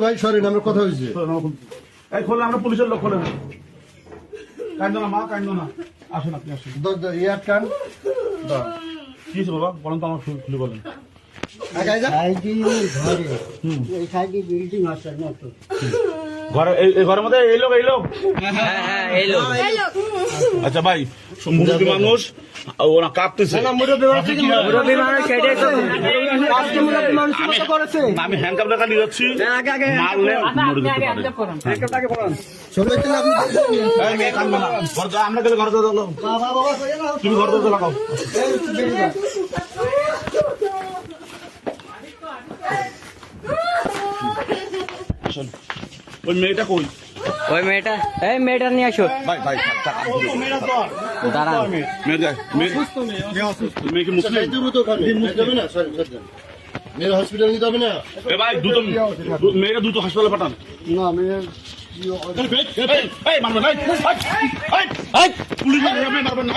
ভাই সরি আমার কথা হয়েছে খোলো, আমরা পুলিশের লোক খোলেন। কান্দো না মা, কান্দো না, আসুন আপনি আসুন। ইয়ার কান কি হয়েছে বাবা বলেন তো, আমার খুলে বলেন। ঘরে এই ঘরের মধ্যে এই লোক আচ্ছা ভাই মুরব্বী মানুষ ওরা কাঁপতেছে। আমি হ্যান্ডকাপ টাকা নিয়ে যাচ্ছি, মারলে মরে যেতে পারে। আমরা গেলে ঘরে দরজা লাগাও, তুমি ঘরে দরজা লাগাও। ওই মেয়েটা কই? ওই মেয়েটা, এই মেয়েটা নিয়ে আসো। ভাই ভাই দাঁড়ান। মেয়েকে মুসলিম মেয়ের হসপিটাল নিতে হবে না। ভাই মেয়েটা দ্রুত হাসপাতালে পাঠান। না মেয়ের পুলিশ মারবেন না।